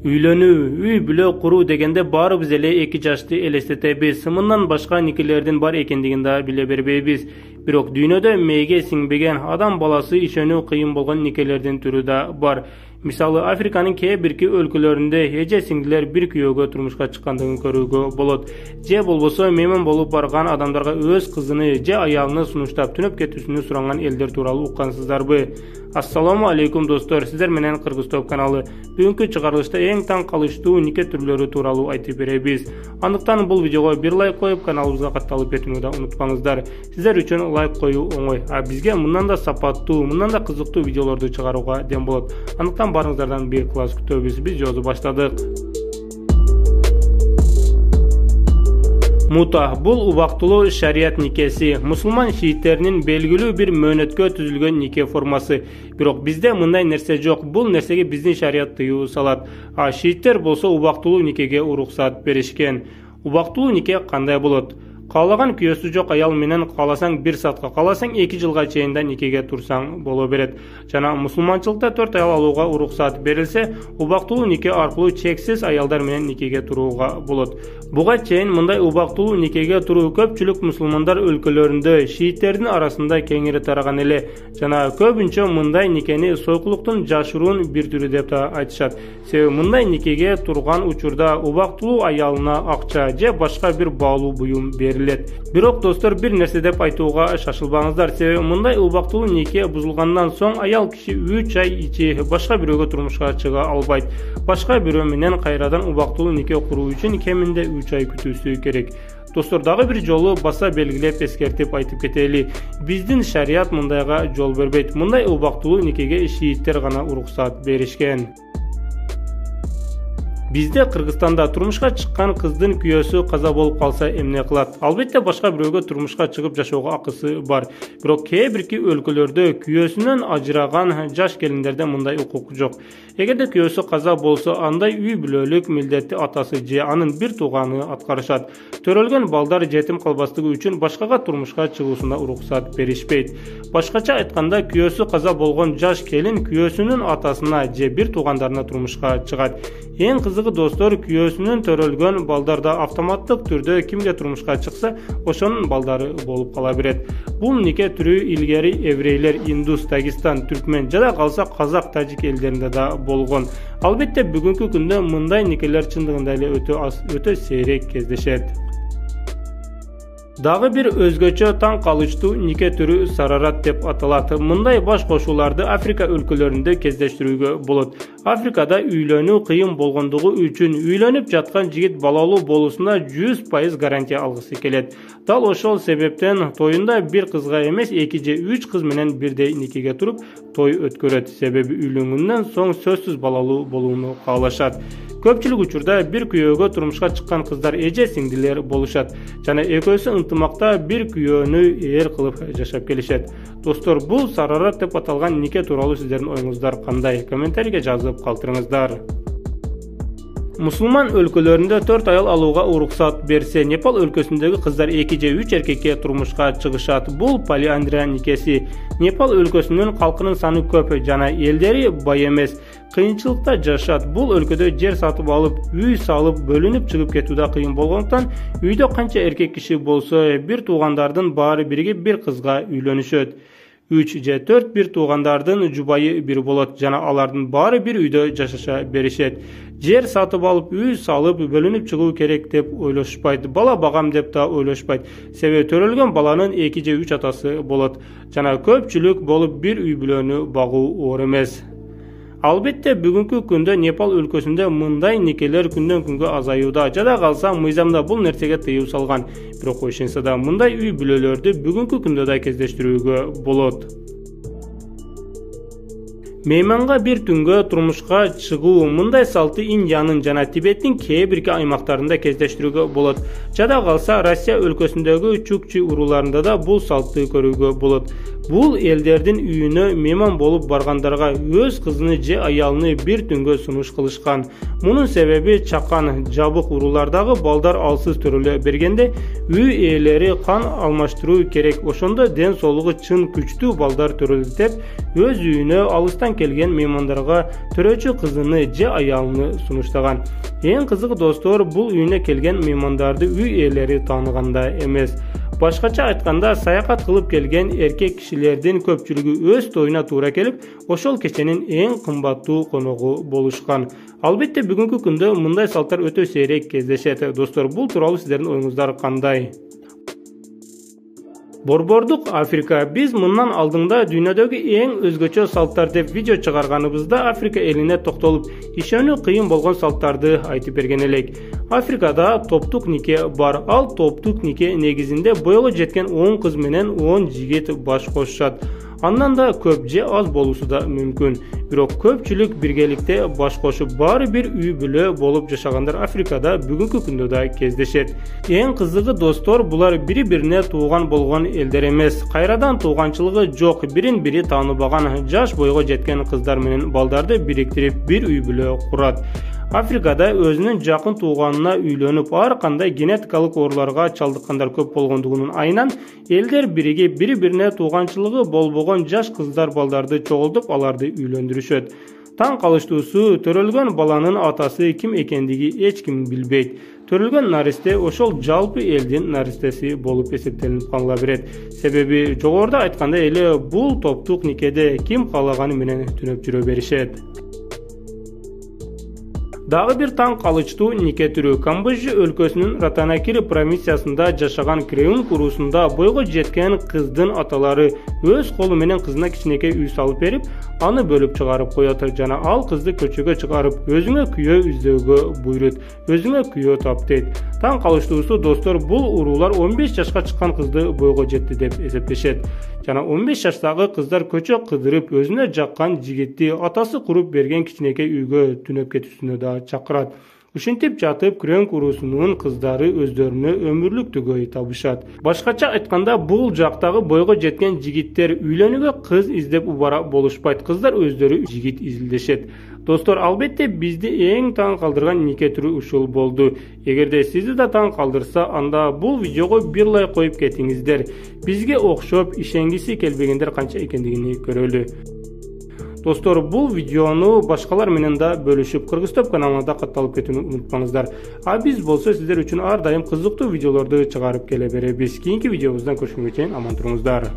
Үйлөнүү, үй бүлө куруу дегенде баарыбыз эле 2 жашты элестетебиз. Мындан башка никелердин бар экендигин да биле бербейбиз. Бирок дүйнөдө мээге сиңбеген, адам баласы ишенүү кыйын болгон никелердин түрү да бар. Мисалы, Африканын кээ бирки өлкөлөрүндө эже сиңдилер бир күйөөгө турмушка чыккандыгын көрүүгө болот. Же болбосо мейман болуп барган адамдарга өз кызыны же аялыны сунуштап түнөп кетүүсүнү суранган элдер тууралуу уккансыздарбы? Ассаламу алейкум достор, сиздер менен Кыргыз Топ каналы. Бүгүнкү чыгарылышта эң таң калыштуу нике түрлөрү тууралуу айтып беребиз. Андыктан бул видеого бир лайк коюп, каналыбызга катталып кетүүнү да унутпаңыздар. Сиздер үчүн лайк коюу оңой, а бизге мындан да сапаттуу, мындан да кызыктуу видеолорду чыгарууга дем болот. Андыктан барыңыздардан бир класс күтөбүз. Биз жолду баштадык. Мута бул убактылуу шарият никеси, мусулман шииттеринин белгилүү бир мөөнөткө түзүлгөн нике формасы. Бирок бизде мындай нерсе жок. Бул нерсеге биздин шарият тыюу салат. А шииттер болсо убактылуу никеге уруксат беришкен. Убактылуу нике кандай болот? Каалаган күйөөсү жок аял менен кааласаң 1 саатка, кааласаң 2 жылга чейин да никеге турсаң боло берет. Жана мусулманчылыкта 4 аял алууга уруксат берилсе, убактылуу нике аркылуу чексиз аялдар менен никеге турууга болот. Буга чейин мындай убактылуу никеге туруу көпчүлүк мусулмандар өлкөлөрүндө шииттердин арасында кеңири тараган эле. Жана көбүнчө мындай никени сойкулуктун жашыруун бир түрү деп да айтышат. Себеби мындай никеге турган учурда убактылуу аялына акча же башка бир баалуу буюм берилет. Бирок достор, бир нерсе деп айтууга шашылбаңыздар. Себеби мындай убактылуу нике бузулгандан соң аял киши 3 ай ичи башка бирөөгө турмушка чыга албайт. Башка бирөө менен кайрадан убактылуу нике куруу үчүн кеминде 3 ай күтүүсү керек. Достор, дагы бир жолу баса белгилеп эскертип айтып кетели. Биздин шарият мындайга жол бербейт. Мындай убактылуу никеге шииттер гана уруксат беришкен. Бизде Кыргызстанда турмушка чыккан кыздын күйөөсү каза болуп калса эмне кылат? Албетте башка бирөөгө турмушка чыгып жашоого акысы бар. Бирок кээ бирки өлкөлөрдө күйөөсүнөн ажыраган жаш келиндерде мындай укук жок. Эгерде күйөөсү каза болсо, андай үй бүлөлүк милдетти атасы же анын бир тууганы аткарышат. Төрөлгөн балдар жетим калбастыгы үчүн башкага турмушка чыгуусуна уруксат беришпейт. Башкача айтканда, күйөөсү каза болгон жаш келин күйөөсүнүн атасына же бир туугандарына турмушка чыгат. Эң кызыгы достор, күйөөсүнүн төрөлгөн балдар да автоматтык түрдө кимге турмушка чыкса, ошонун балдары болуп кала берет. Бул нике түрү илгери еврейлер, индус, Дагестан, түркмен жада калса казак, тажик элдеринде да болгон. Албетте бүгүнкү күндө мындай никелер чындыгында эле өтө сейрек кездешет. Дагы бир өзгөчө таң калыштуу нике түрү сарарат деп аталат. Мындай баш кошууларды Африка өлкөлөрүндө кездештирүүгө болот. Африкада үйлөнүү кыйын болгондугу үчүн үйлөнүп жаткан жигит балалуу болуусуна 100% гарантия алгысы келет. Дал ошол себептен тоюнда бир кызга эмес 2 же 3 кыз менен бирдей никеге туруп той өткөрөт. Себеби үйлөнгөндөн соң сөзсүз балалуу болууну каалашат. Көпчүлүк учурда бир күйөөгө турмушка чыккан кыздар эже сиңдилер болушат. Жана экөөсү ынтымакта бир күйөөнү ээр кылып жашап келишет. Достор, бул сарарат деп аталган нике тууралуу сиздердин оюңуздар кандай? Комментарийге жазып калтырыңыздар. Мусулман өлкөлөрүндө 4 аял алууга уруксат берсе, Непал өлкөсүндөгү кыздар 2 же 3 эркекке турмушка чыгышат. Бул полиандрия никеси. Непал өлкөсүнүн калкынын саны көп жана элдери бай эмес. Кыйынчылыкта жашат. Бул өлкөдө жер сатып алып, үй салып, бөлүнүп чыгып кетүү да кыйын болгондуктан, үйдө канча эркек киши болсо, бир туугандардын баары биригип бир кызга үйлөнүшөт. 3 же 4 бир туугандардын жубайы бир болот жана алардын баары бир үйдө жашаша беришет. Жер сатып алып, үй салып, бөлүнүп чыгуу керек деп ойлошпайт. Бала багам деп да ойлошпайт. Себеби төрөлгөн баланын 2 же 3 атасы болот. Жана көпчүлүк болуп бир үй бүлөнү багуу оор эмес. Албетте бүгүнкү күндө Непал өлкөсүндө мындай никелер күндөн күнгө азаюуда. Жада калса мыйзамда бул нерсеге тыюу салган. Бирок ошентсе да мындай үй бүлөлөрдү бүгүнкү күндө да кездештирүүгө болот. Мейманга бир түнгө турмушка чыгуу мындай салты Индиянын жана Тибеттин кээ бирки аймактарында кездештирүүгө болот. Жада калса Россия өлкөсүндөгү чукчи урууларында да бул салтты көрүүгө болот. Бул элдердин үйүнө мейман болуп баргандарга өз кызыны же аялыны бир түнгө сунуш кылышкан. Мунун себеби чакан жабык уруулардагы балдар алсыз төрөлө бергенде үй ээлери кан алмаштыруу керек. Ошондо ден соолугу чын күчтүү балдар төрөлдү деп өз үйүнө алыстан келген меймандарга төрөчү кызыны же аялын сунуштаган. Эң кызыгы достор, бул үйүнө келген меймандарды үй ээлери тааныган да эмес. Башкача айтканда, саякат кылып келген эркек кишилердин көпчүлүгү өз тоюна туура келип, ошол кеченин эң кымбаттуу коногу болушкан. Албетте бүгүнкү күндө мындай салттар өтө сейрек кездешет. Достор, бул тууралуу сиздердин оюңуздар кандай? Борбордук Африка. Биз мындан алдыңда дүйнөдөгү эң өзгөчө салттар деп видео чыгарганыбызда Африка элине токтолуп, ишенүү кыйын болгон салттарды айтып берген элек. Африкада топтук нике бар. Ал топтук нике негизинде бойго жеткен 10 кыз менен 10 жигит баш кошушат. Андан да көп же аз болушу да мүмкүн. Бирок көпчүлүк биргеликте баш кошуп баары бир үй бүлө болуп жашагандар Африкада бүгүнкү күндө да кездешет. Эң кызыгы достор, булар бири-бирине тууган болгон элдер эмес. Кайрадан тууганчылыгы жок, бирин-бири тааныбаган жаш бойго жеткен кыздар менен балдарды бириктирип бир үй бүлө курат. Африкада өзүнүн жакын тууганына үйлөнүп, ар кандай генетикалык ооруларга чалдыккандар көп болгондугунун айынан элдер биригип бири-бирине тууганчылыгы болбогон жаш кыздар балдарды чогултуп, аларды үйлөндүрүшөт. Таң калыштуусу, төрөлгөн баланын атасы ким экендиги эч ким билбейт. Төрөлгөн наристе ошол жалпы элдин наристеси болуп эсептелип кала берет. Себеби жогоруда айткандай эле бул топтук никеде ким каалаганы менен түнөп жүрө беришет. Дагы бир таң калычтуу нике түрү. Камбоджа өлкөсүнүн Ратанакири провинциясында жашаган Креунг уруусунда бойго жеткен кыздын аталары өз колу менен кызына кичинекей үй салып берип, аны бөлүп чыгарып коет жана ал кызды көчөгө чыгарып, өзүңө күйөө издөөгө буйрут, өзүңө күйөө тап дейт. Таң калыштуусу достор, бул уруулар 15 жашка чыккан кызды бойго жетти деп эсептешет. Жана 15 жаштагы кыздар көчө кыдырып, өзүнө жаккан жигитти атасы куруп берген кичинекей үйгө түнөп кетүүсүнө да чакырат. Ушинтип жатып, Креунг уруусунун кыздары өздөрүнө өмүрлүк түгөй табышат. Башкача айтканда, бул жактагы бойго жеткен жигиттер үйлөнүүгө кыз издеп убара болушпайт. Кыздар өздөрү жигит изилдешет. Достор, албетте бизди эң таң калтырган нике түрү ушул болду. Эгерде сизди да таң калтырса, анда бул видеого бир лайк коюп кетиңиздер. Бизге окшоп ишенгиси келбегендер канча экендигини көрөлү. Достор, бул видеону башкалар менен да бөлүшүп, Кыргызтоп каналына да катталып кетүүнү унутпаңыздар. А биз болсо сиздер үчүн ар дайым кызыктуу видеолорду чыгарып келе беребиз. Кийинки видеобуздан көрүшкөнгө чейин аман туруңуздар.